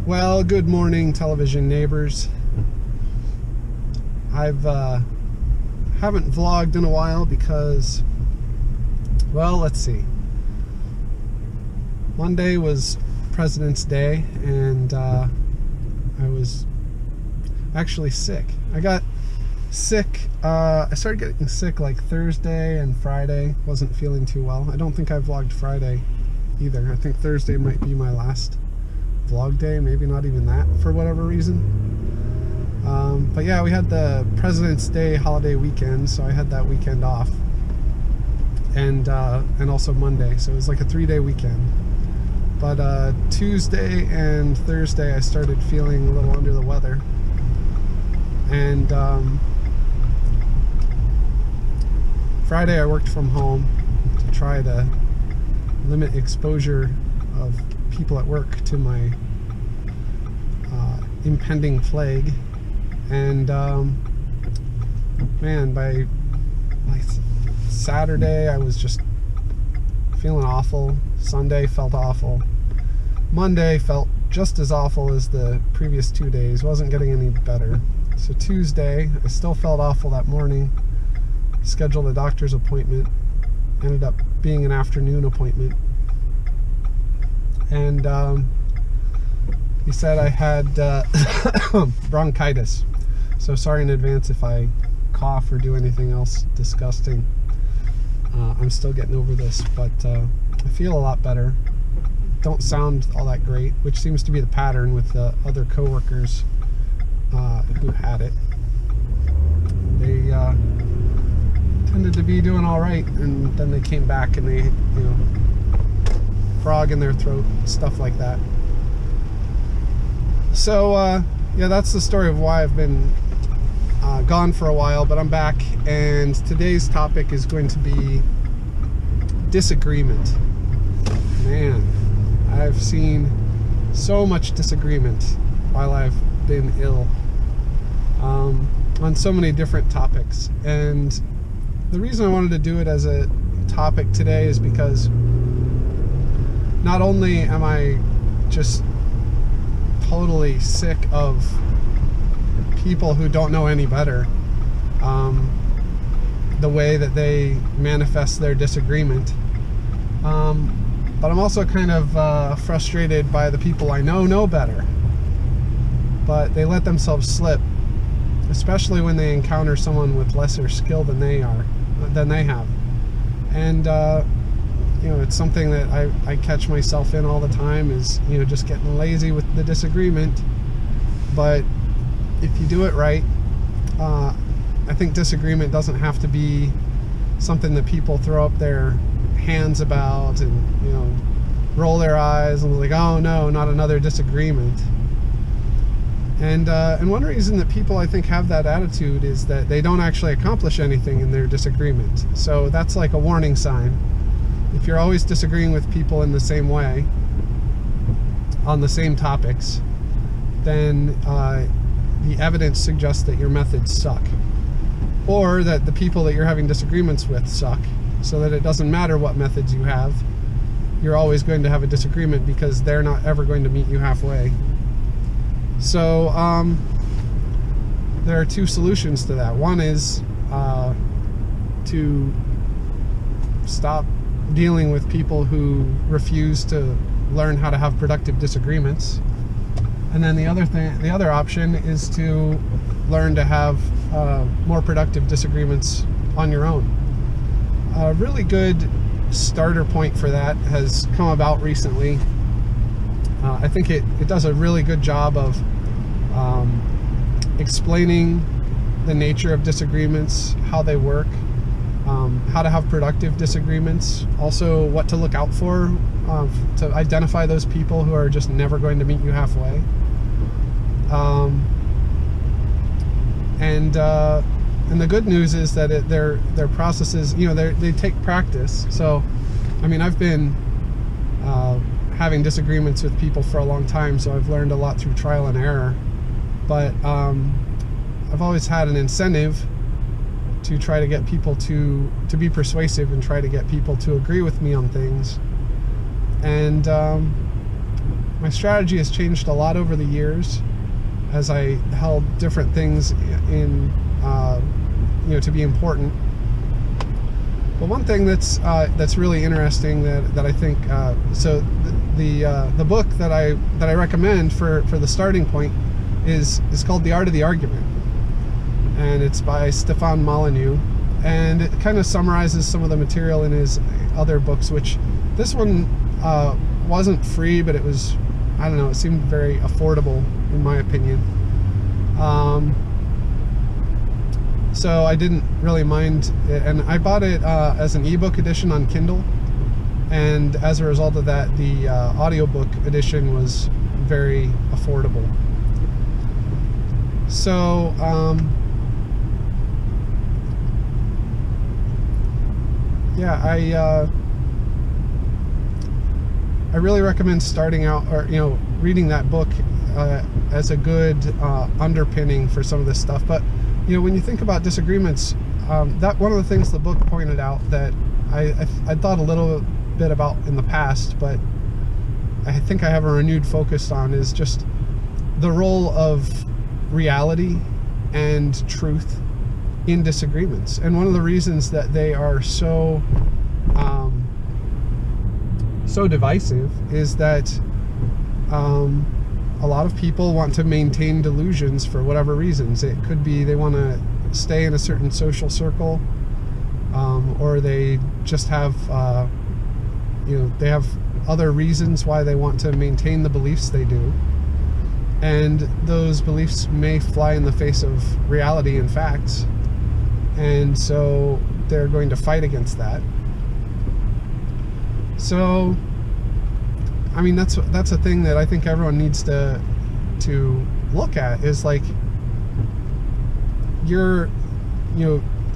Well, good morning, television neighbors. I've haven't vlogged in a while because, well, let's see. Monday was President's Day, and I was actually sick. I got sick. I started getting sick like Thursday and Friday. Wasn't feeling too well. I don't think I vlogged Friday either. I think Thursday might be my last vlog day, maybe not even that for whatever reason. But yeah, we had the President's Day holiday weekend, so I had that weekend off, and also Monday, so it was like a 3-day weekend. But Tuesday and Thursday I started feeling a little under the weather, and Friday I worked from home to try to limit exposure of people at work to my impending plague. And man, by like Saturday I was just feeling awful. Sunday felt awful. Monday felt just as awful as the previous 2 days. Wasn't getting any better. So Tuesday I still felt awful that morning. Scheduled a doctor's appointment. Ended up being an afternoon appointment. And he said I had bronchitis. So sorry in advance if I cough or do anything else disgusting. I'm still getting over this, but I feel a lot better. Don't sound all that great, which seems to be the pattern with the other coworkers who had it. They tended to be doing all right, and then they came back and they, frog in their throat, stuff like that. So yeah, that's the story of why I've been gone for a while, but I'm back, and today's topic is going to be disagreement. Man, I've seen so much disagreement while I've been ill on so many different topics, and the reason I wanted to do it as a topic today is because not only am I just totally sick of people who don't know any better, the way that they manifest their disagreement, but I'm also kind of frustrated by the people I know better, but they let themselves slip, especially when they encounter someone with lesser skill than they have. And it's something that I catch myself in all the time, is just getting lazy with the disagreement. But if you do it right, I think disagreement doesn't have to be something that people throw up their hands about and roll their eyes and like, oh no, not another disagreement. And one reason that people, I think, have that attitude is that they don't actually accomplish anything in their disagreement. So that's like a warning sign. If you're always disagreeing with people in the same way, on the same topics, then the evidence suggests that your methods suck, or that the people that you're having disagreements with suck, so that it doesn't matter what methods you have, you're always going to have a disagreement because they're not ever going to meet you halfway. So there are two solutions to that. One is to stop dealing with people who refuse to learn how to have productive disagreements, and then the other option is to learn to have more productive disagreements on your own. A really good starter point for that has come about recently. I think it does a really good job of explaining the nature of disagreements, how they work, how to have productive disagreements, also what to look out for to identify those people who are just never going to meet you halfway. And the good news is that their processes, they take practice. So, I mean, I've been having disagreements with people for a long time, so I've learned a lot through trial and error. But I've always had an incentive to try to get people to be persuasive and try to get people to agree with me on things. And my strategy has changed a lot over the years as I held different things in, to be important. But one thing that's really interesting that I think, so the book that I recommend for the starting point is called The Art of the Argument, and it's by Stefan Molyneux, and it kind of summarizes some of the material in his other books, which this one wasn't free, but it was, I don't know, it seemed very affordable in my opinion. So I didn't really mind it, and I bought it as an ebook edition on Kindle, and as a result of that, the audiobook edition was very affordable. So yeah, I really recommend starting out, or reading that book as a good underpinning for some of this stuff. But when you think about disagreements, that one of the things the book pointed out that I thought a little bit about in the past, but I think I have a renewed focus on, is just the role of reality and truth in disagreements. And one of the reasons that they are so divisive is that a lot of people want to maintain delusions for whatever reasons. It could be they want to stay in a certain social circle, or they just have they have other reasons why they want to maintain the beliefs they do, and those beliefs may fly in the face of reality and facts, and so they're going to fight against that. So I mean, that's a thing that I think everyone needs to look at, is like,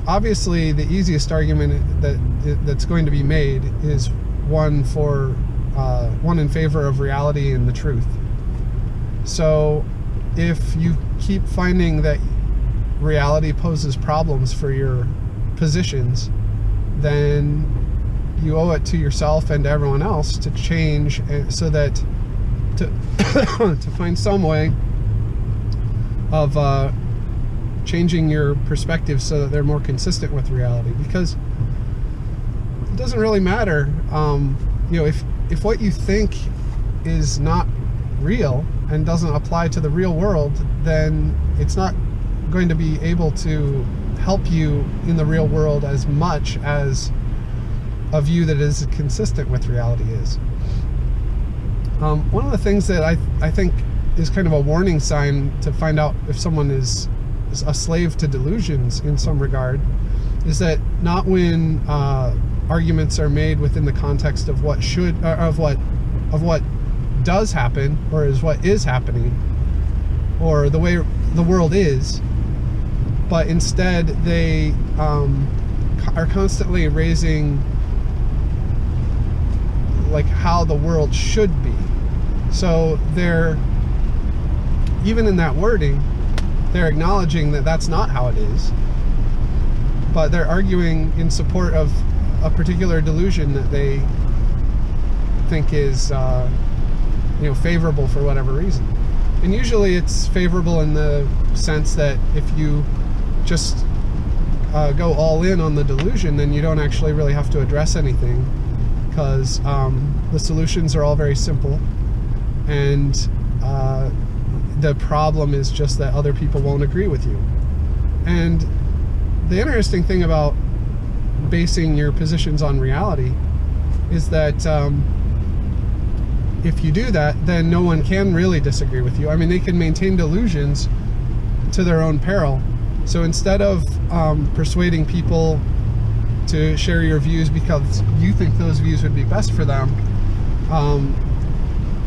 obviously the easiest argument that's going to be made is one in favor of reality and the truth. So if you keep finding that reality poses problems for your positions, then you owe it to yourself and to everyone else to change, so that to find some way of changing your perspective so that they're more consistent with reality. Because it doesn't really matter, if what you think is not real and doesn't apply to the real world, then it's not going to be able to help you in the real world as much as a view that is consistent with reality is. One of the things that I think is kind of a warning sign to find out if someone is a slave to delusions in some regard is that not when arguments are made within the context of what should, of what does happen, or is what is happening, or the way the world is, but instead they are constantly raising like how the world should be. So they're, even in that wording, they're acknowledging that that's not how it is, but they're arguing in support of a particular delusion that they think is favorable for whatever reason. And usually it's favorable in the sense that if you just go all in on the delusion, then you don't actually really have to address anything, because the solutions are all very simple, and the problem is just that other people won't agree with you. And the interesting thing about basing your positions on reality is that if you do that, then no one can really disagree with you. I mean, they can maintain delusions to their own peril. So instead of persuading people to share your views because you think those views would be best for them,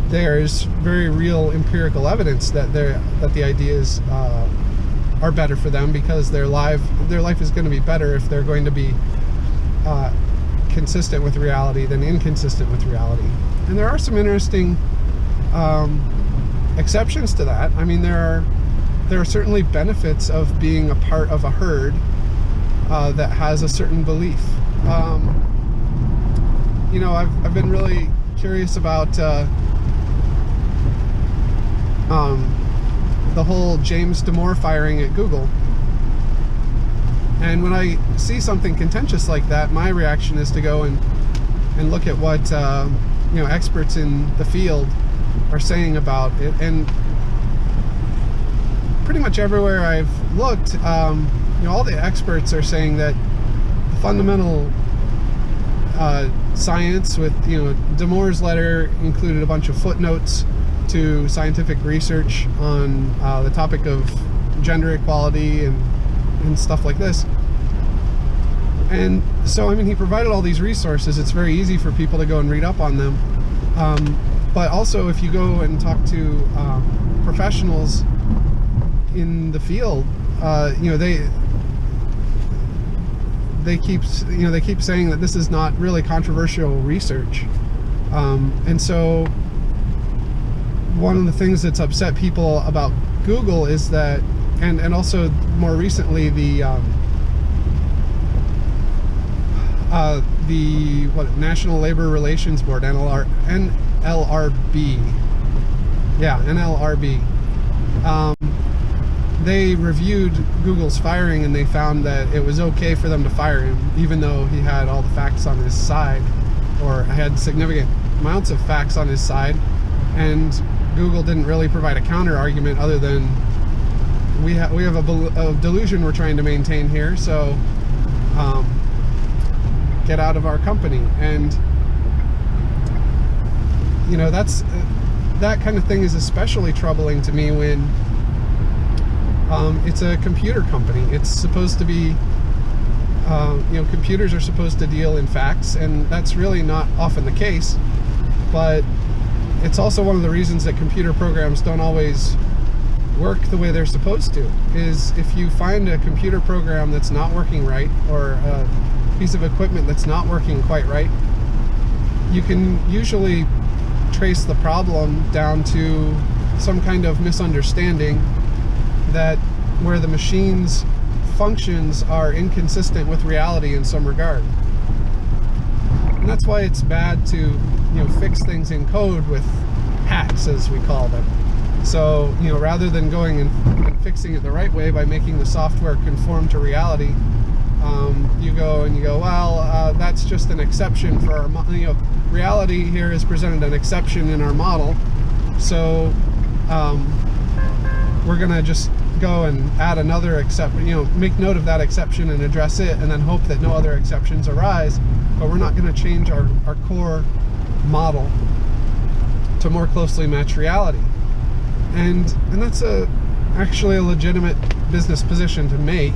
there's very real empirical evidence that the ideas are better for them, because their life is going to be better if they're going to be consistent with reality than inconsistent with reality. And there are some interesting exceptions to that. I mean, there are certainly benefits of being a part of a herd that has a certain belief. I've been really curious about the whole James Damore firing at Google. And when I see something contentious like that, my reaction is to go and look at what experts in the field are saying about it. And pretty much everywhere I've looked, all the experts are saying that the fundamental science with, Damore's letter included a bunch of footnotes to scientific research on the topic of gender equality and stuff like this. And so, he provided all these resources. It's very easy for people to go and read up on them. But also, if you go and talk to professionals in the field, they keep saying that this is not really controversial research. And so, one of the things that's upset people about Google is that, and also more recently, the National Labor Relations Board, NLRB. Yeah, NLRB. They reviewed Google's firing, and they found that it was okay for them to fire him, even though he had all the facts on his side, or had significant amounts of facts on his side. And Google didn't really provide a counter argument other than we have a delusion we're trying to maintain here, so get out of our company. And that kind of thing is especially troubling to me when it's a computer company. It's supposed to be computers are supposed to deal in facts, and that's really not often the case. But it's also one of the reasons that computer programs don't always work the way they're supposed to, is if you find a computer program that's not working right, or a piece of equipment that's not working quite right, you can usually trace the problem down to some kind of misunderstanding that where the machine's functions are inconsistent with reality in some regard. And that's why it's bad to fix things in code with hacks, as we call them. So rather than going and fixing it the right way by making the software conform to reality, you go, well, that's just an exception for our reality here has presented an exception in our model, so we're gonna just go and add another exception, make note of that exception and address it, and then hope that no other exceptions arise. But we're not going to change our core model to more closely match reality. And that's actually a legitimate business position to make.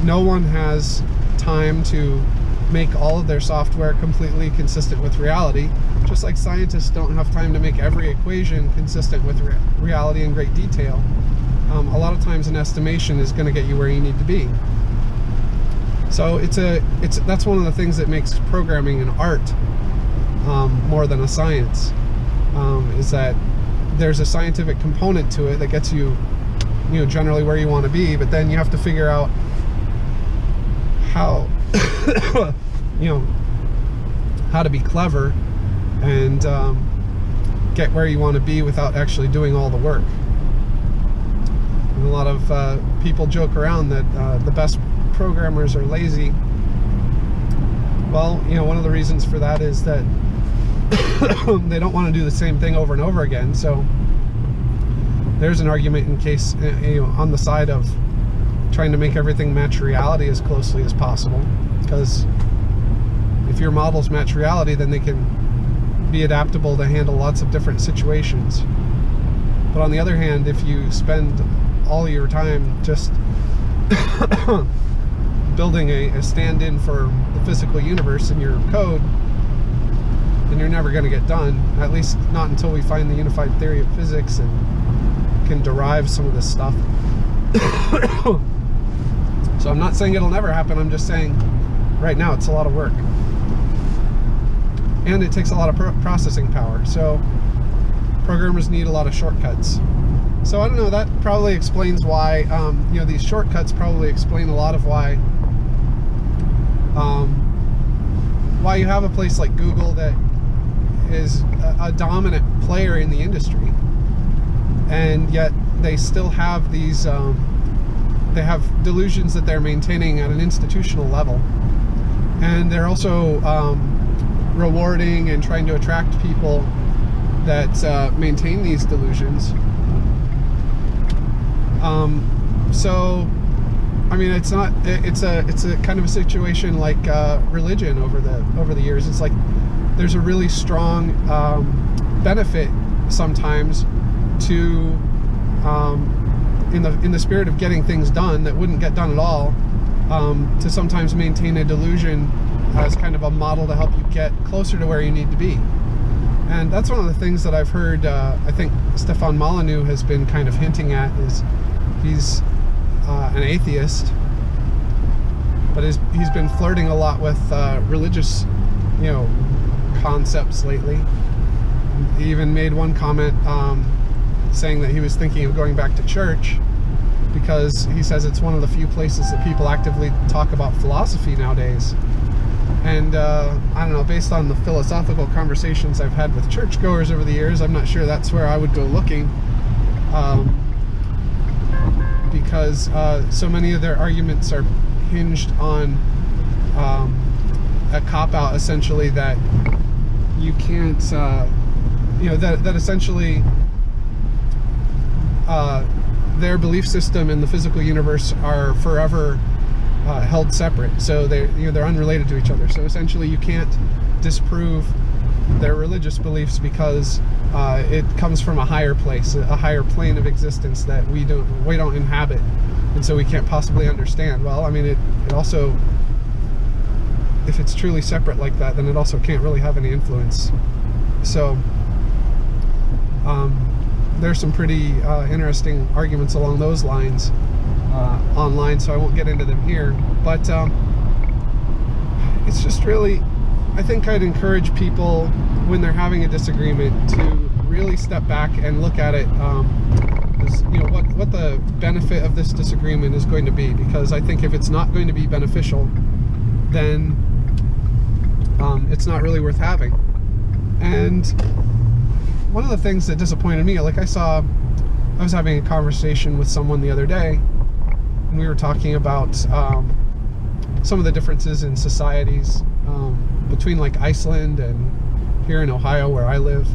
No one has time to make all of their software completely consistent with reality, just like scientists don't have time to make every equation consistent with reality in great detail. A lot of times an estimation is going to get you where you need to be. So that's one of the things that makes programming an art more than a science, is that there's a scientific component to it that gets you, generally where you want to be, but then you have to figure out how how to be clever and get where you want to be without actually doing all the work. And a lot of people joke around that the best programmers are lazy. Well, one of the reasons for that is that they don't want to do the same thing over and over again. So there's an argument in case, on the side of trying to make everything match reality as closely as possible, because if your models match reality, then they can be adaptable to handle lots of different situations. But on the other hand, if you spend all your time just building a stand-in for the physical universe in your code, then you're never going to get done, at least not until we find the unified theory of physics and can derive some of this stuff. So I'm not saying it'll never happen, I'm just saying right now it's a lot of work. And it takes a lot of processing power, so programmers need a lot of shortcuts. So I don't know, that probably explains why, these shortcuts probably explain a lot of why you have a place like Google that is a dominant player in the industry. and yet they still have these they have delusions that they're maintaining at an institutional level, and they're also rewarding and trying to attract people that maintain these delusions. So I mean, it's a kind of a situation like religion over the years. It's like there's a really strong benefit sometimes to in the spirit of getting things done that wouldn't get done at all, to sometimes maintain a delusion as kind of a model to help you get closer to where you need to be. And that's one of the things that I've heard, I think Stefan Molyneux has been kind of hinting at, is he's an atheist, but he's been flirting a lot with religious, concepts lately. He even made one comment saying that he was thinking of going back to church, because he says it's one of the few places that people actively talk about philosophy nowadays. And I don't know, based on the philosophical conversations I've had with churchgoers over the years, I'm not sure that's where I would go looking, because so many of their arguments are hinged on a cop-out, essentially, that you can't, that essentially their belief system and the physical universe are forever held separate, so they're unrelated to each other. So essentially you can't disprove their religious beliefs because it comes from a higher place, a higher plane of existence that we don't inhabit, and so we can't possibly understand. Well, I mean, it also, if it's truly separate like that, then it also can't really have any influence. So there's some pretty interesting arguments along those lines online, so I won't get into them here. But it's just really, I think I'd encourage people when they're having a disagreement to really step back and look at it, what the benefit of this disagreement is going to be, because I think if it's not going to be beneficial, then it's not really worth having. And one of the things that disappointed me, like I was having a conversation with someone the other day, and we were talking about some of the differences in societies between like Iceland and here in Ohio where I live,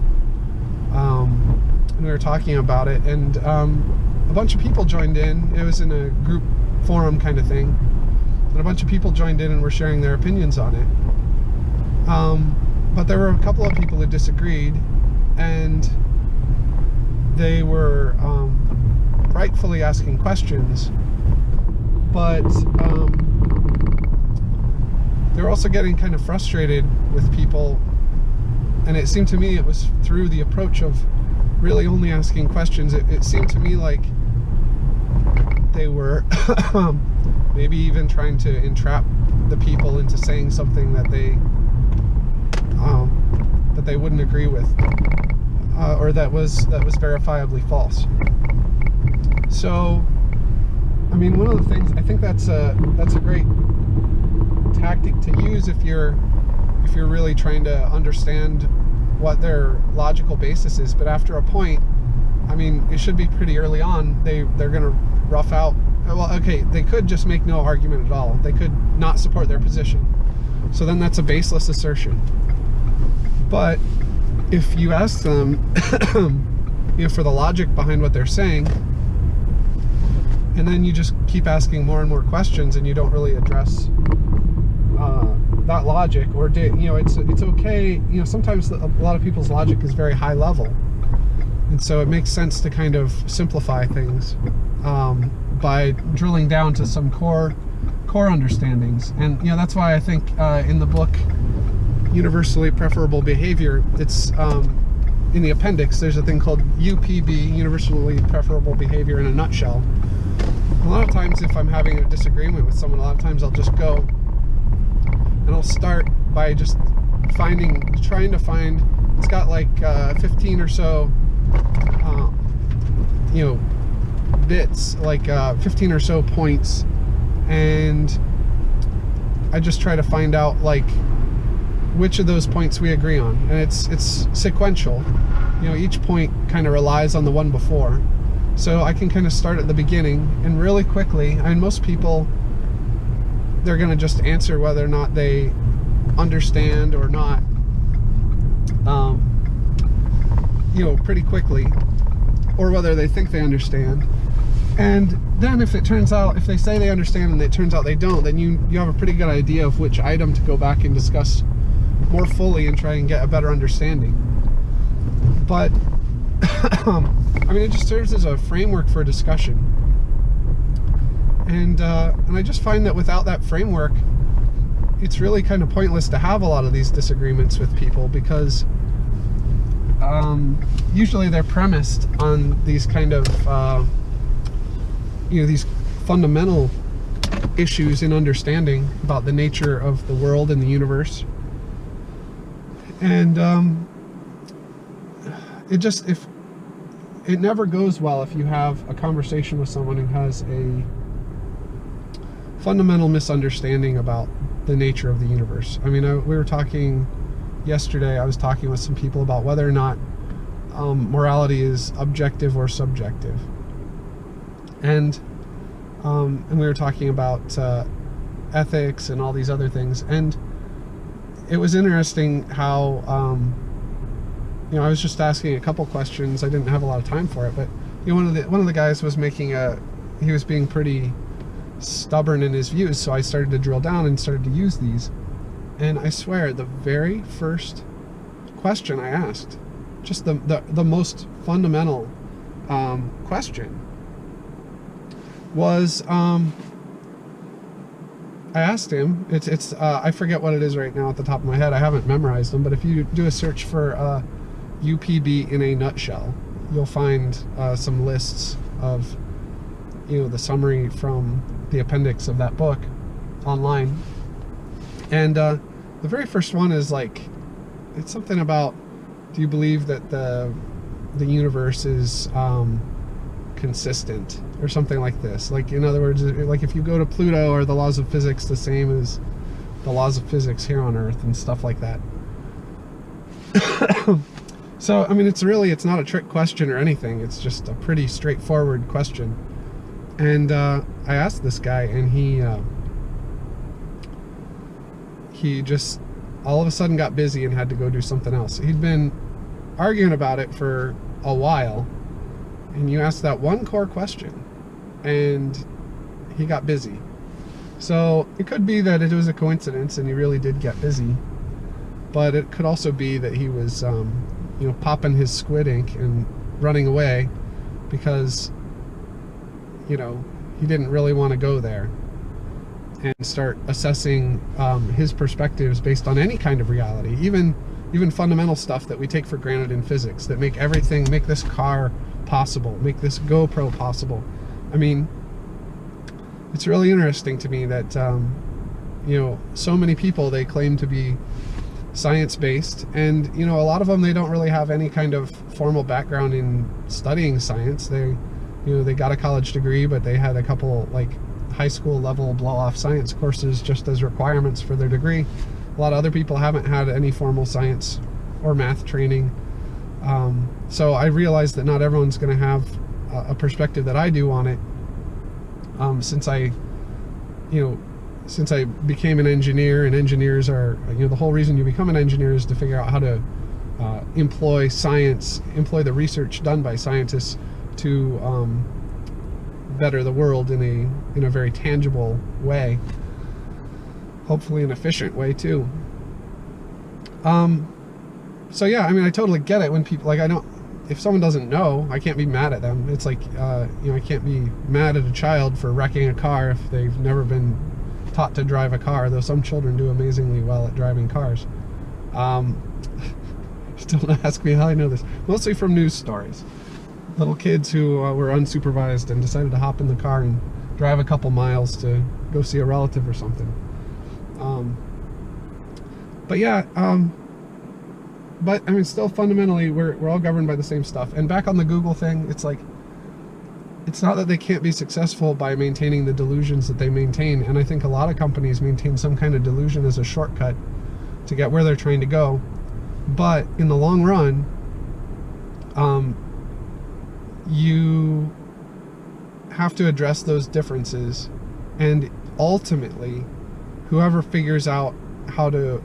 and we were talking about it, and a bunch of people joined in. It was in a group forum kind of thing, and a bunch of people joined in and were sharing their opinions on it, but there were a couple of people who disagreed, and they were rightfully asking questions, but they were also getting kind of frustrated with people, and it seemed to me it was through the approach of really only asking questions. It seemed to me like they were maybe even trying to entrap the people into saying something that they wouldn't agree with, or that was verifiably false. So, I mean, one of the things, I think that's a great tactic to use if you're really trying to understand what their logical basis is. But after a point, I mean, it should be pretty early on, they're gonna rough out. Well, okay, they could just make no argument at all. They could not support their position. So then that's a baseless assertion. But if you ask them, for the logic behind what they're saying, and then you just keep asking more and more questions, and you don't really address that logic, or it's okay. Sometimes a lot of people's logic is very high level, and so it makes sense to kind of simplify things by drilling down to some core understandings. And that's why I think in the book Universally Preferable Behavior, it's in the appendix, there's a thing called UPB, Universally Preferable Behavior in a Nutshell. A lot of times if I'm having a disagreement with someone, a lot of times I'll just go and I'll start by just trying to find, it's got like 15 or so bits, like 15 or so points, and I just try to find out like which of those points we agree on, and it's sequential. each point kind of relies on the one before. So I can kind of start at the beginning and really quickly, I mean, most people, they're going to just answer whether or not they understand or not, pretty quickly, or whether they think they understand. And then if they say they understand and it turns out they don't, then you have a pretty good idea of which item to go back and discuss more fully and try and get a better understanding. But I mean, it just serves as a framework for discussion. And I just find that without that framework, it's really kind of pointless to have a lot of these disagreements with people, because usually they're premised on these kind of these fundamental issues in understanding about the nature of the world and the universe. And it never goes well if you have a conversation with someone who has a fundamental misunderstanding about the nature of the universe. I mean, we were talking yesterday, I was talking with some people about whether or not morality is objective or subjective. And we were talking about ethics and all these other things. And it was interesting how, I was just asking a couple questions. I didn't have a lot of time for it, but one of the guys was he was being pretty stubborn in his views, so I started to drill down and started to use these. And I swear, the very first question I asked, just the most fundamental question, was I asked him, it's I forget what it is right now at the top of my head, I haven't memorized them, but if you do a search for UPB in a nutshell, you'll find some lists of the summary from the appendix of that book online. And the very first one is it's something about, do you believe that the universe is consistent, or something like this? In other words, if you go to Pluto, are the laws of physics the same as the laws of physics here on Earth, and stuff like that. So I mean, it's not a trick question or anything, it's just a pretty straightforward question. And I asked this guy, and he just all of a sudden got busy and had to go do something else. He'd been arguing about it for a while, and you asked that one core question, and he got busy. So it could be that it was a coincidence and he really did get busy, but it could also be that he was popping his squid ink and running away because he didn't really want to go there and start assessing his perspectives based on any kind of reality, even fundamental stuff that we take for granted in physics, that make this car possible, make this GoPro possible. I mean, it's really interesting to me that so many people, they claim to be science-based, and a lot of them, they don't really have any kind of formal background in studying science. They got a college degree, but they had a couple high school level blow-off science courses just as requirements for their degree. A lot of other people haven't had any formal science or math training. So I realized that not everyone's going to have a perspective that I do on it. Since I became an engineer, and engineers are, the whole reason you become an engineer is to figure out how to employ the research done by scientists to better the world in a very tangible way, hopefully an efficient way too. So yeah, I mean, I totally get it when people, if someone doesn't know, I can't be mad at them. It's I can't be mad at a child for wrecking a car if they've never been taught to drive a car, though some children do amazingly well at driving cars. Don't ask me how I know this. Mostly from news stories. Little kids who were unsupervised and decided to hop in the car and drive a couple miles to go see a relative or something. But yeah, but I mean, still fundamentally, we're all governed by the same stuff. And back on the Google thing, it's not that they can't be successful by maintaining the delusions that they maintain. And I think a lot of companies maintain some kind of delusion as a shortcut to get where they're trying to go. But in the long run, you have to address those differences, and ultimately whoever figures out how to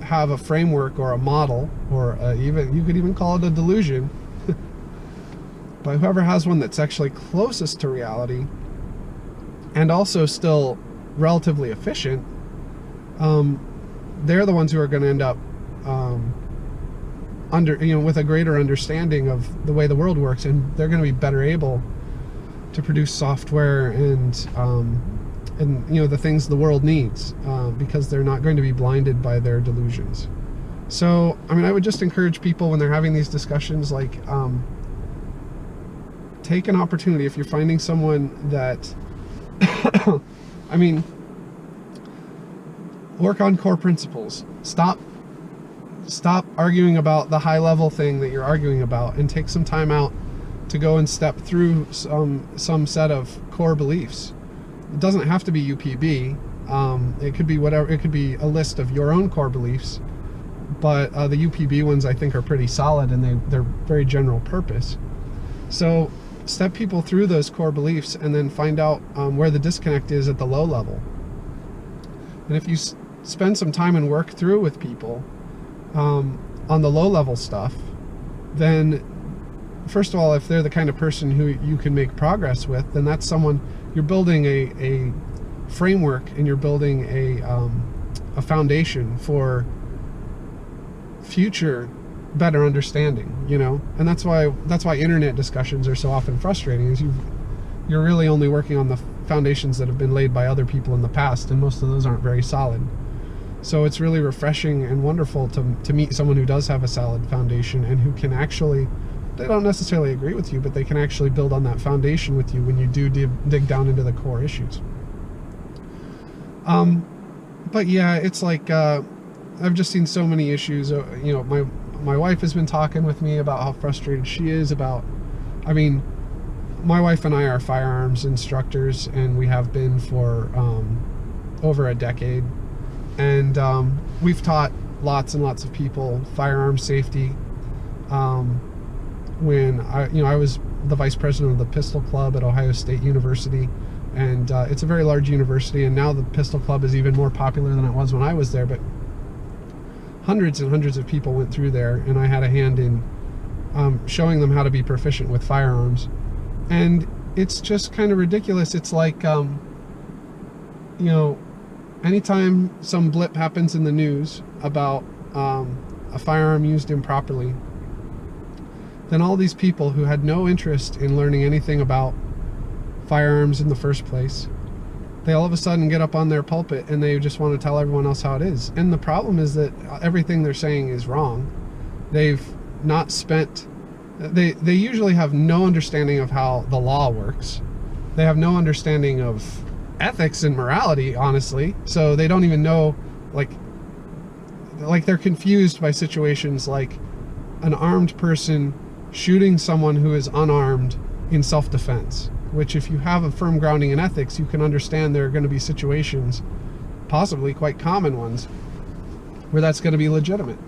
have a framework or a model, or even you could even call it a delusion, but whoever has one that's actually closest to reality and also still relatively efficient, they're the ones who are going to end up with a greater understanding of the way the world works, and they're going to be better able to produce software and the things the world needs, because they're not going to be blinded by their delusions. So, I mean, I would just encourage people when they're having these discussions, like, take an opportunity if you're finding someone that, I mean, work on core principles. Stop arguing about the high level thing that you're arguing about, and take some time out to go and step through some set of core beliefs. It doesn't have to be UPB. It could be whatever. It could be a list of your own core beliefs, but the UPB ones I think are pretty solid, and they're very general purpose. So step people through those core beliefs, and then find out where the disconnect is at the low level. And if you spend some time and work through with people on the low level stuff, then first of all, if they're the kind of person who you can make progress with, then that's someone, you're building a framework, and you're building a foundation for future better understanding, and that's why internet discussions are so often frustrating, is you're really only working on the foundations that have been laid by other people in the past, and most of those aren't very solid. So it's really refreshing and wonderful to meet someone who does have a solid foundation, and who can actually, they don't necessarily agree with you, but they can actually build on that foundation with you when you do dig down into the core issues. But yeah, it's like, I've just seen so many issues. My wife has been talking with me about how frustrated she is about, I mean, my wife and I are firearms instructors, and we have been for over a decade. And we've taught lots and lots of people firearm safety. When I was the vice president of the Pistol Club at Ohio State University, and it's a very large university, and now the Pistol Club is even more popular than it was when I was there, but hundreds and hundreds of people went through there, and I had a hand in showing them how to be proficient with firearms. And it's just kind of ridiculous. It's like, anytime some blip happens in the news about a firearm used improperly, then all these people who had no interest in learning anything about firearms in the first place, they all of a sudden get up on their pulpit and they just want to tell everyone else how it is. And the problem is that everything they're saying is wrong. They've not spent, they usually have no understanding of how the law works. They have no understanding of ethics and morality, honestly. So they don't even know, like they're confused by situations like an armed person shooting someone who is unarmed in self-defense, which, if you have a firm grounding in ethics, you can understand there are going to be situations, possibly quite common ones, where that's going to be legitimate.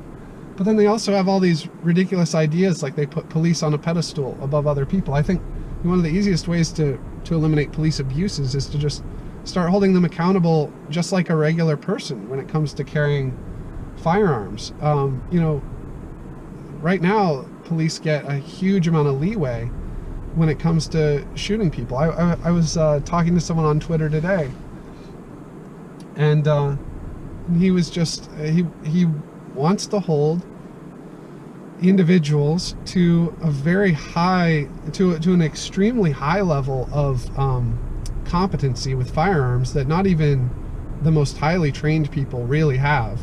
But then they also have all these ridiculous ideas, like they put police on a pedestal above other people. I think one of the easiest ways to eliminate police abuses is to just start holding them accountable just like a regular person when it comes to carrying firearms. Right now, police get a huge amount of leeway when it comes to shooting people. I was talking to someone on Twitter today, and he was just, he wants to hold individuals to a very high, to an extremely high level of competency with firearms that not even the most highly trained people really have.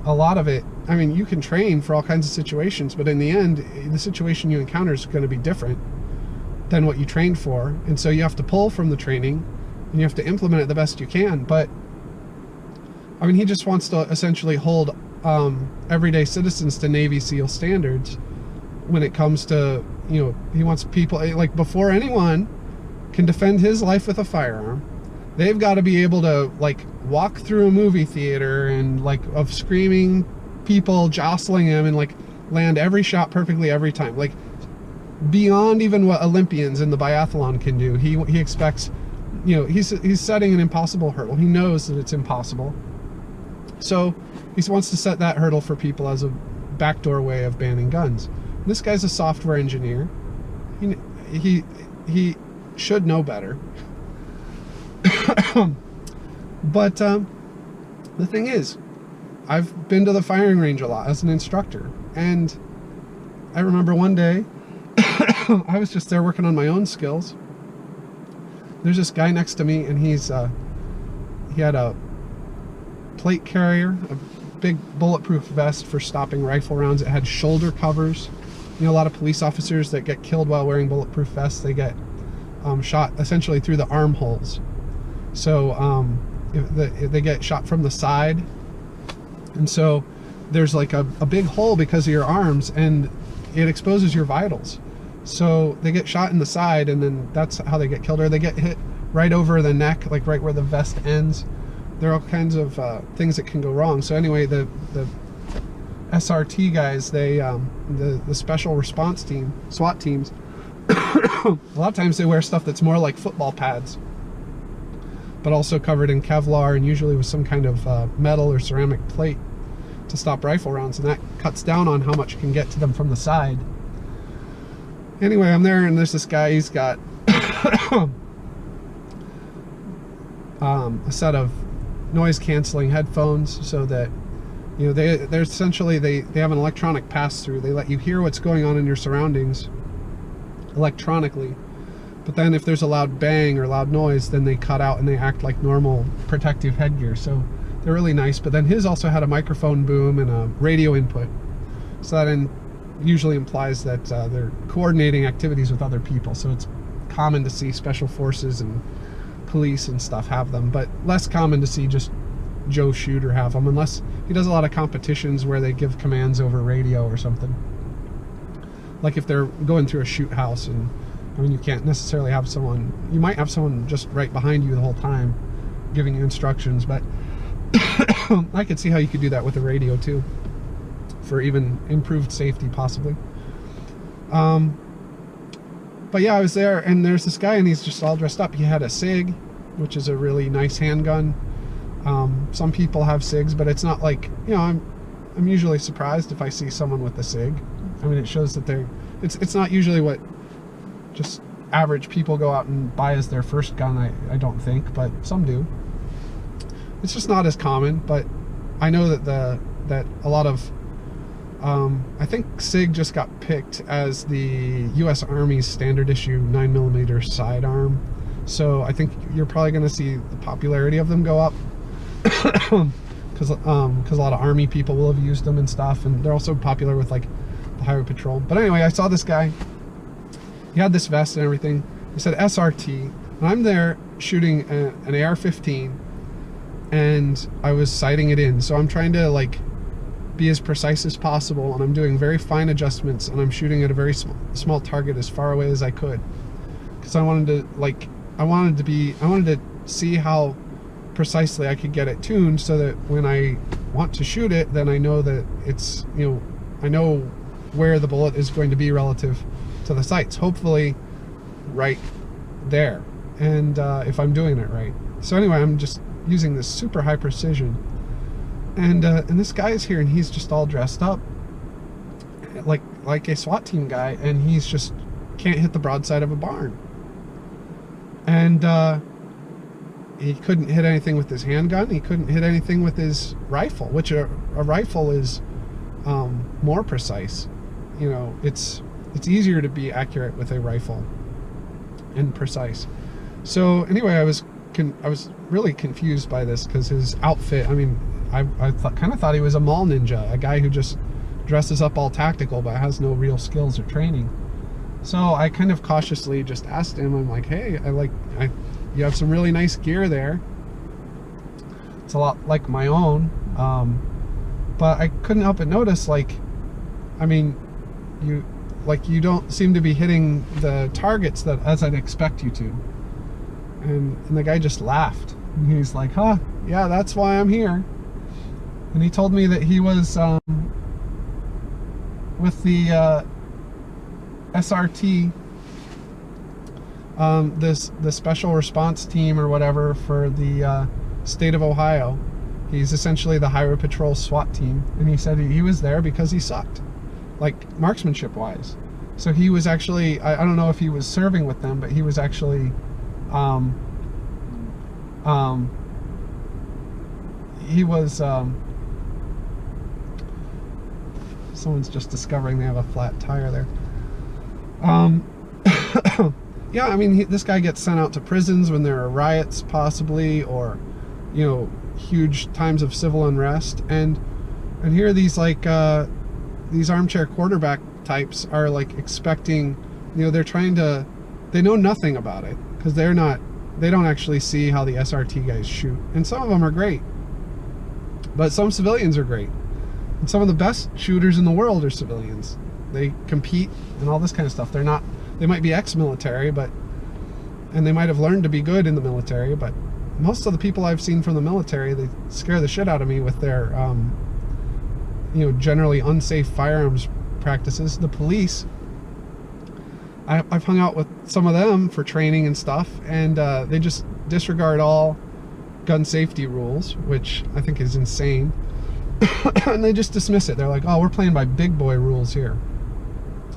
A lot of it, I mean, you can train for all kinds of situations, but in the end, the situation you encounter is going to be different than what you trained for. And so you have to pull from the training, and you have to implement it the best you can. But, I mean, he just wants to essentially hold everyday citizens to Navy SEAL standards when it comes to, he wants people, like, before anyone can defend his life with a firearm, they've got to be able to, like, walk through a movie theater and, like, of screaming people jostling him and, like, land every shot perfectly every time, like beyond even what Olympians in the biathlon can do. He expects, you know, he's setting an impossible hurdle. He knows that it's impossible, so he wants to set that hurdle for people as a backdoor way of banning guns. This guy's a software engineer. He should know better. But the thing is, I've been to the firing range a lot as an instructor, and I remember one day I was just there working on my own skills. There's this guy next to me, and he had a plate carrier, a big bulletproof vest for stopping rifle rounds. It had shoulder covers. You know, a lot of police officers that get killed while wearing bulletproof vests, they get shot essentially through the armholes. So if they get shot from the side, and so there's like a big hole because of your arms, and it exposes your vitals. So they get shot in the side, and then that's how they get killed. Or they get hit right over the neck, like right where the vest ends. There are all kinds of things that can go wrong. So anyway, the SRT guys, they the special response team, SWAT teams, a lot of times they wear stuff that's more like football pads, but also covered in Kevlar, and usually with some kind of metal or ceramic plate to stop rifle rounds, and that cuts down on how much can get to them from the side. Anyway, I'm there, and there's this guy. He's got a set of noise-canceling headphones, so that, you know, they're essentially they have an electronic pass-through. They let you hear what's going on in your surroundings electronically, but then if there's a loud bang or loud noise, then they cut out and they act like normal protective headgear. So they're really nice. But then his also had a microphone boom and a radio input, so that usually implies that they're coordinating activities with other people. So it's common to see special forces and police and stuff have them, but less common to see just Joe Shooter have them, unless he does a lot of competitions where they give commands over radio or something. Like if they're going through a shoot house, and I mean, you can't necessarily have someone, you might have someone just right behind you the whole time giving you instructions, but I could see how you could do that with a radio too, for even improved safety possibly. But yeah, I was there, and there's this guy, and he's just all dressed up. He had a SIG, which is a really nice handgun. Some people have SIGs, but it's not like, you know, I'm usually surprised if I see someone with a SIG. I mean, it shows that it's not usually what just average people go out and buy as their first gun, I don't think, but some do. It's just not as common, but I know that that a lot of I think SIG just got picked as the U.S. Army's standard issue 9mm sidearm. So I think you're probably going to see the popularity of them go up, because a lot of Army people will have used them and stuff, and they're also popular with like the highway patrol. But anyway, I saw this guy. He had this vest and everything. He said SRT, and I'm there shooting an AR-15, and I was sighting it in. So I'm trying to like be as precise as possible, and I'm doing very fine adjustments, and I'm shooting at a very small target as far away as I could, because I wanted to see how precisely I could get it tuned, so that when I want to shoot it, then I know that it's, you know, I know where the bullet is going to be relative to the sights, hopefully right there, and if I'm doing it right. So anyway, I'm just using this super high precision. And this guy is here, and he's just all dressed up like a SWAT team guy, and he's just can't hit the broadside of a barn. And he couldn't hit anything with his handgun. He couldn't hit anything with his rifle, which a rifle is more precise. You know, it's easier to be accurate with a rifle and precise. So anyway, I was really confused by this, because his outfit, I mean, I kind of thought he was a mall ninja, a guy who just dresses up all tactical but has no real skills or training. So I kind of cautiously just asked him, I'm like, hey, you have some really nice gear there. It's a lot like my own, but I couldn't help but notice, like, I mean, you don't seem to be hitting the targets that as I'd expect you to. And the guy just laughed. And he's like, huh, yeah, that's why I'm here. And he told me that he was, what with the SRT, the special response team or whatever for the state of Ohio. He's essentially the Highway Patrol SWAT team, and he said he was there because he sucked, like marksmanship wise. So he was actually, I don't know if he was serving with them, but he was actually he was someone's just discovering they have a flat tire there. Yeah, I mean, this guy gets sent out to prisons when there are riots, possibly, or, you know, huge times of civil unrest. And here these, like, these armchair quarterback types are, like, expecting, you know, they're trying to, they know nothing about it, because they don't actually see how the SRT guys shoot. And some of them are great, but some civilians are great. And some of the best shooters in the world are civilians. They compete and all this kind of stuff. They're not, they might be ex-military, and they might have learned to be good in the military, but most of the people I've seen from the military, they scare the shit out of me with their, you know, generally unsafe firearms practices. The police, I've hung out with some of them for training and stuff, and they just disregard all gun safety rules, which I think is insane. And they just dismiss it. They're like, oh, we're playing by big boy rules here,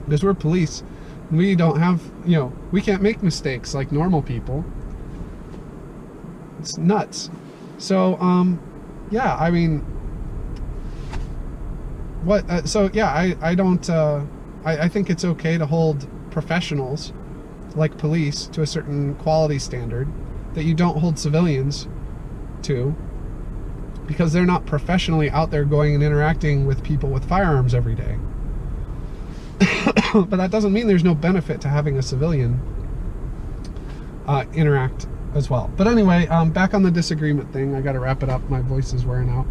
because we're police. We don't have, you know, we can't make mistakes like normal people. It's nuts. So, yeah, I mean, what, so yeah, I don't, I think it's okay to hold professionals like police to a certain quality standard that you don't hold civilians to, because they're not professionally out there going and interacting with people with firearms every day. But that doesn't mean there's no benefit to having a civilian interact as well. But anyway, back on the disagreement thing, I got to wrap it up. My voice is wearing out.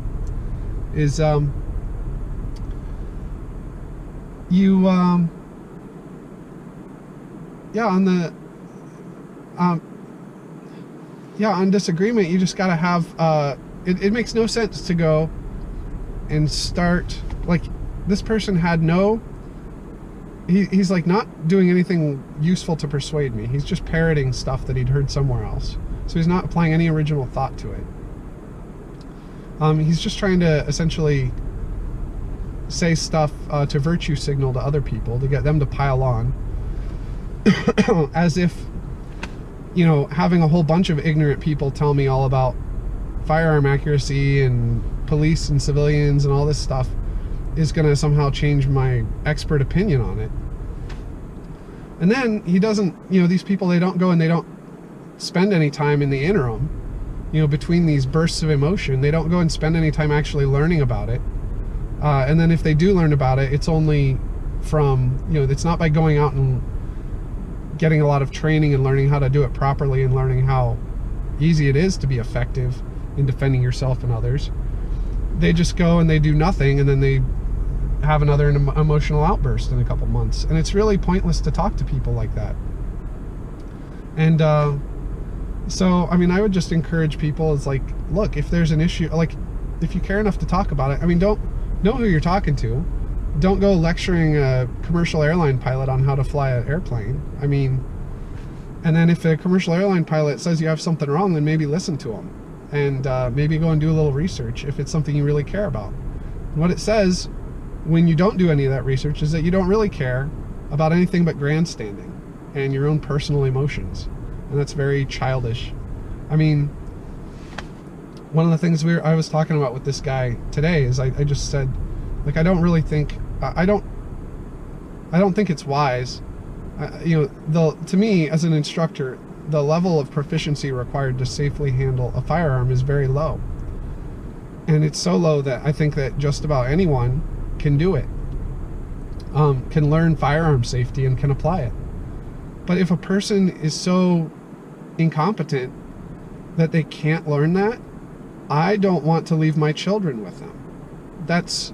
Is yeah, on the yeah, on disagreement, you just got to have it makes no sense to go and start, like, this person had no, he's like not doing anything useful to persuade me. He's just parroting stuff that he'd heard somewhere else. So he's not applying any original thought to it. He's just trying to essentially say stuff to virtue signal to other people to get them to pile on. As if, you know, having a whole bunch of ignorant people tell me all about firearm accuracy and police and civilians and all this stuff is going to somehow change my expert opinion on it. And then he doesn't, you know, these people, they don't go and they don't spend any time in the interim, you know, between these bursts of emotion. They don't go and spend any time actually learning about it. And then if they do learn about it, it's only from, you know, it's not by going out and getting a lot of training and learning how to do it properly and learning how easy it is to be effective in defending yourself and others. They just go and they do nothing, and then they have another emotional outburst in a couple months. And it's really pointless to talk to people like that. And so, I mean, I would just encourage people, is like, look, if there's an issue, like, if you care enough to talk about it, I mean, don't know who you're talking to. Don't go lecturing a commercial airline pilot on how to fly an airplane. I mean, and then if a commercial airline pilot says you have something wrong, then maybe listen to them. And maybe go and do a little research if it's something you really care about. And what it says when you don't do any of that research is that you don't really care about anything but grandstanding and your own personal emotions. And that's very childish. I mean, one of the things I was talking about with this guy today is I just said, like, I don't really think, I don't think it's wise. You know, to me, as an instructor, the level of proficiency required to safely handle a firearm is very low. And it's so low that I think that just about anyone can do it, can learn firearm safety and can apply it. But if a person is so incompetent that they can't learn that, I don't want to leave my children with them. That's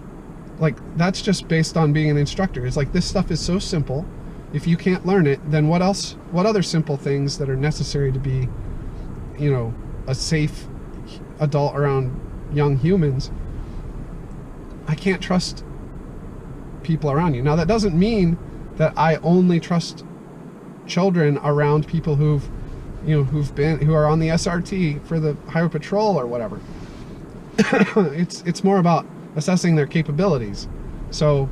just based on being an instructor. It's like, this stuff is so simple. If you can't learn it, then what other simple things that are necessary to be, you know, a safe adult around young humans, I can't trust people around you. Now, that doesn't mean that I only trust children around people who are on the SRT for the highway patrol or whatever. It's more about assessing their capabilities. So,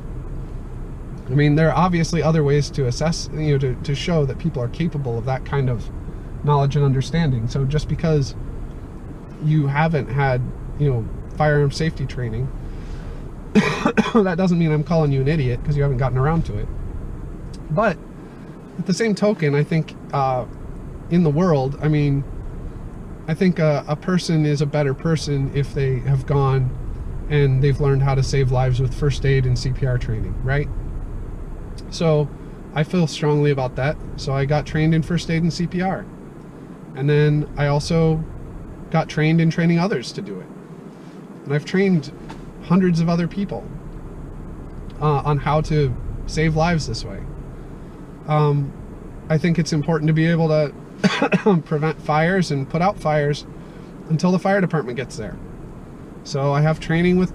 I mean, there are obviously other ways to assess, to show that people are capable of that kind of knowledge and understanding. So just because you haven't had, firearm safety training, that doesn't mean I'm calling you an idiot because you haven't gotten around to it. But at the same token, I think in the world, I mean, I think a person is a better person if they have gone and they've learned how to save lives with first aid and CPR training, right? So I feel strongly about that. So I got trained in first aid and CPR. And then I also got trained in training others to do it. And I've trained hundreds of other people on how to save lives this way. I think it's important to be able to prevent fires and put out fires until the fire department gets there. So I have training with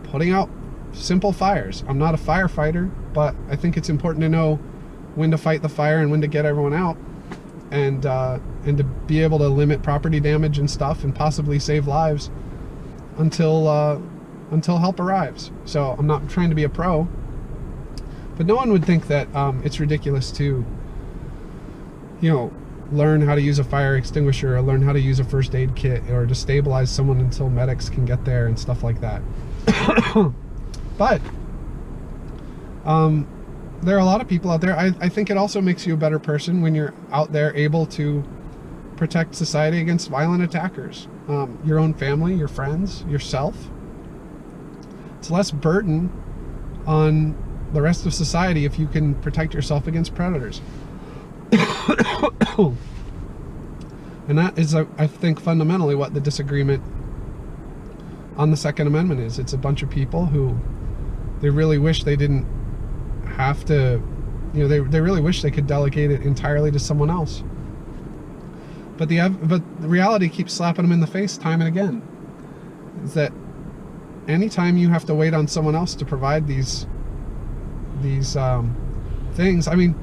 putting out simple fires. I'm not a firefighter, but I think it's important to know when to fight the fire and when to get everyone out, and to be able to limit property damage and stuff and possibly save lives until help arrives. So I'm not trying to be a pro, but no one would think that it's ridiculous to learn how to use a fire extinguisher or learn how to use a first aid kit or to stabilize someone until medics can get there and stuff like that. But there are a lot of people out there. I think it also makes you a better person when you're out there able to protect society against violent attackers, your own family, your friends, yourself. It's less burden on the rest of society if you can protect yourself against predators. And that is, I think, fundamentally what the disagreement on the Second Amendment is. It's a bunch of people who they really wish they didn't have to, they really wish they could delegate it entirely to someone else. But the reality keeps slapping them in the face time and again. Is that anytime you have to wait on someone else to provide these things, I mean,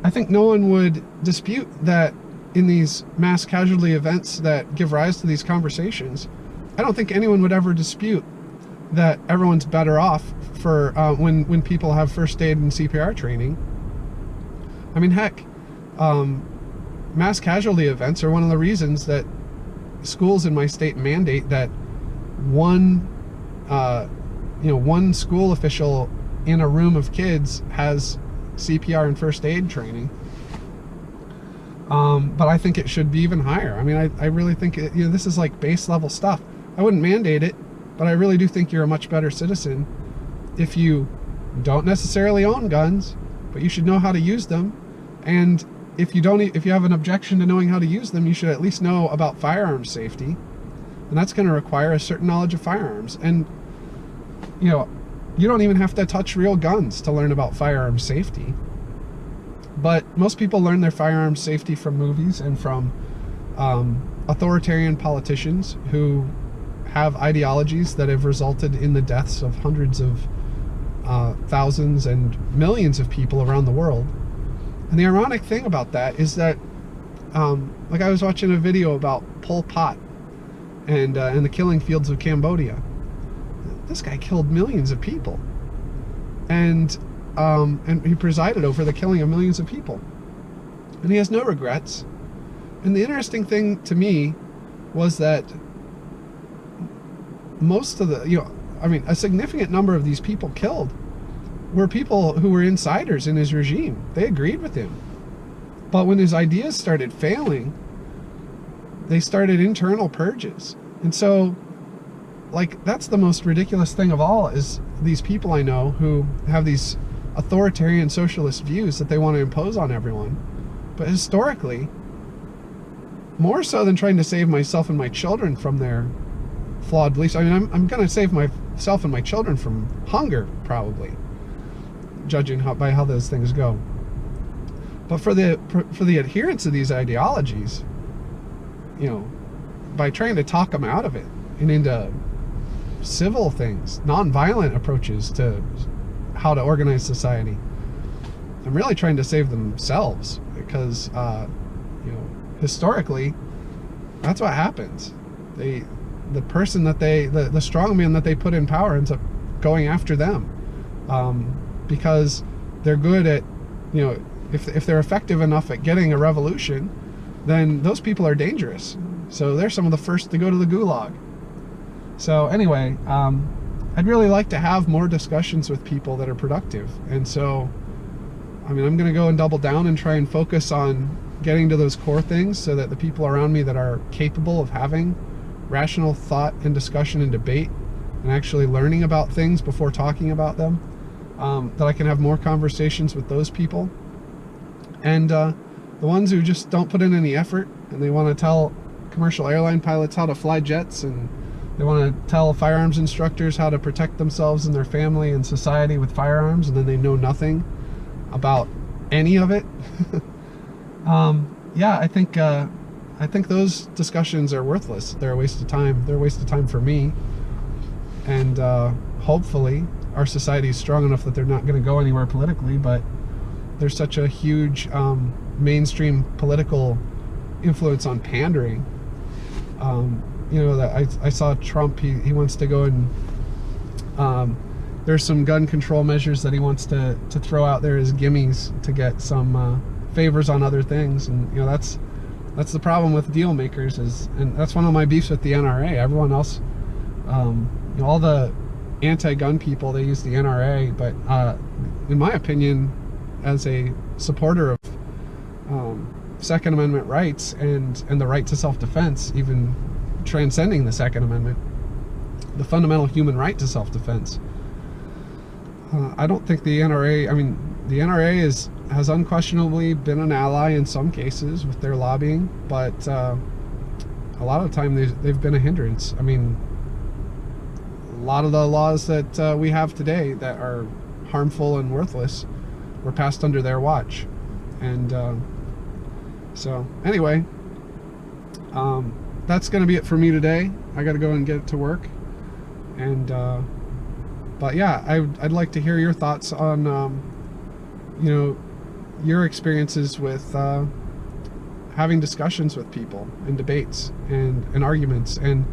I think no one would dispute that in these mass casualty events that give rise to these conversations, I don't think anyone would ever dispute that everyone's better off for when people have first aid and CPR training. I mean, heck, mass casualty events are one of the reasons that schools in my state mandate that one school official in a room of kids has CPR and first aid training. But I think it should be even higher. I mean, I really think this is like base level stuff. I wouldn't mandate it, but I really do think you're a much better citizen if you don't necessarily own guns, but you should know how to use them. And if you have an objection to knowing how to use them, you should at least know about firearms safety. And that's going to require a certain knowledge of firearms. And you don't even have to touch real guns to learn about firearms safety. But most people learn their firearms safety from movies and from authoritarian politicians who have ideologies that have resulted in the deaths of hundreds of thousands and millions of people around the world. And the ironic thing about that is that, like, I was watching a video about Pol Pot and the killing fields of Cambodia. This guy killed millions of people, and he presided over the killing of millions of people, and he has no regrets. And the interesting thing to me was that most of a significant number of these people killed were people who were insiders in his regime. They agreed with him. But when his ideas started failing, they started internal purges. And so, like, that's the most ridiculous thing of all, is these people I know who have these authoritarian socialist views that they want to impose on everyone. But historically, more so than trying to save myself and my children from their flawed beliefs, I mean, I'm going to save myself and my children from hunger, probably, judging by how those things go. But for the adherents of these ideologies, by trying to talk them out of it and into civil things, non-violent approaches to how to organize society. I'm really trying to save themselves, because historically, that's what happens. The person that the strongman that they put in power ends up going after them, because they're good at, if they're effective enough at getting a revolution, then those people are dangerous. So they're some of the first to go to the gulag. So anyway, I'd really like to have more discussions with people that are productive. And so, I'm going to go and double down and try and focus on getting to those core things, so that the people around me that are capable of having rational thought and discussion and debate and actually learning about things before talking about them, that I can have more conversations with those people. And the ones who just don't put in any effort, and they want to tell commercial airline pilots how to fly jets, and they want to tell firearms instructors how to protect themselves and their family and society with firearms, and then they know nothing about any of it. Yeah, I think those discussions are worthless. They're a waste of time. They're a waste of time for me. And hopefully our society is strong enough that they're not going to go anywhere politically, but there's such a huge mainstream political influence on pandering. That I saw Trump, he wants to go and there's some gun control measures that he wants to throw out there as gimmies to get some favors on other things. And that's the problem with deal makers, and that's one of my beefs with the NRA. Everyone else, all the anti-gun people, they use the NRA, but in my opinion, as a supporter of Second Amendment rights and the right to self-defense, even transcending the Second Amendment, the fundamental human right to self-defense, I don't think the NRA, the NRA has unquestionably been an ally in some cases with their lobbying, but a lot of the time they've been a hindrance. A lot of the laws that we have today that are harmful and worthless were passed under their watch. And so anyway, that's going to be it for me today. I got to go and get to work. And but yeah, I'd like to hear your thoughts on your experiences with having discussions with people and debates and arguments, and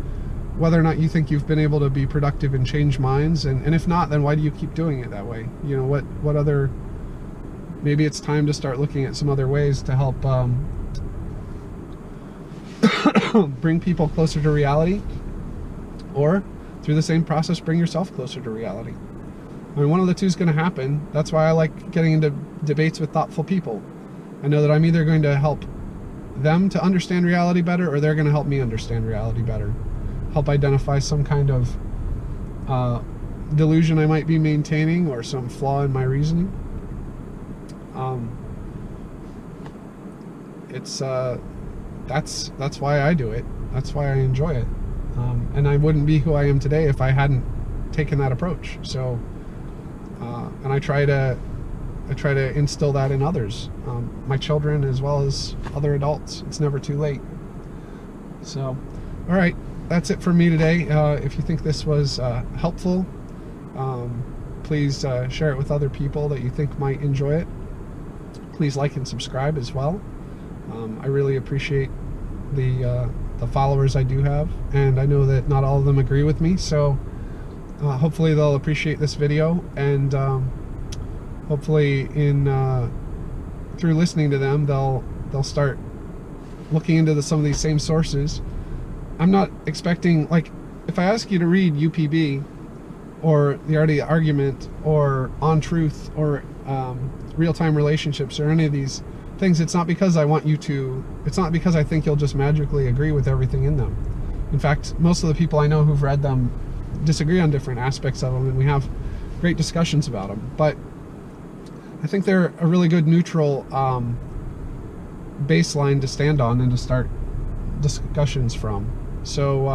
whether or not you think you've been able to be productive and change minds, and if not, then why do you keep doing it that way? What other, maybe it's time to start looking at some other ways to help bring people closer to reality, or through the same process bring yourself closer to reality. One of the two is going to happen. That's why I like getting into debates with thoughtful people. I know that I'm either going to help them to understand reality better, or they're going to help me understand reality better. Help identify some kind of delusion I might be maintaining, or some flaw in my reasoning. That's why I do it. That's why I enjoy it. And I wouldn't be who I am today if I hadn't taken that approach. So, and I try to instill that in others, my children as well as other adults. It's never too late. So, all right, that's it for me today. If you think this was helpful, please share it with other people that you think might enjoy it. Please like and subscribe as well. I really appreciate the followers I do have, and I know that not all of them agree with me, so hopefully they'll appreciate this video, and hopefully through listening to them they'll start looking into some of these same sources. I'm not expecting, like, if I ask you to read UPB or The Art of the Argument or On Truth or Real-Time Relationships or any of these things, it's not because I want you to, it's not because I think you'll just magically agree with everything in them. In fact, most of the people I know who've read them disagree on different aspects of them, and we have great discussions about them. But I think they're a really good neutral baseline to stand on and to start discussions from. So,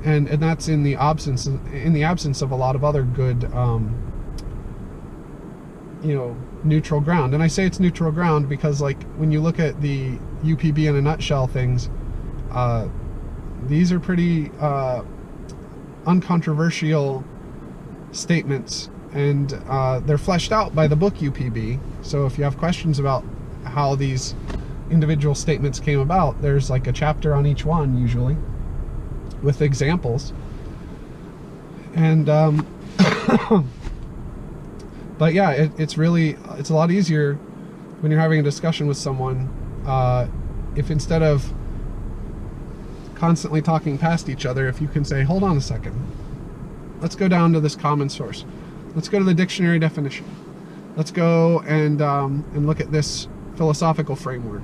and that's in the absence of a lot of other good neutral ground. And I say it's neutral ground because, like, when you look at the UPB in a nutshell things, these are pretty uncontroversial statements and they're fleshed out by the book UPB. So if you have questions about how these individual statements came about, there's like a chapter on each one usually with examples. And but yeah, it's a lot easier when you're having a discussion with someone if instead of constantly talking past each other, if you can say, hold on a second, let's go down to this common source, let's go to the dictionary definition, let's go and look at this philosophical framework,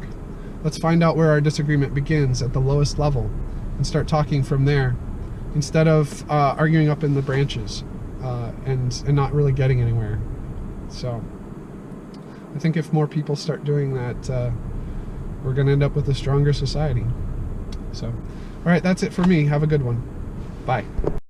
let's find out where our disagreement begins at the lowest level and start talking from there, instead of arguing up in the branches and not really getting anywhere. So I think if more people start doing that, we're going to end up with a stronger society. So, all right, that's it for me. Have a good one. Bye.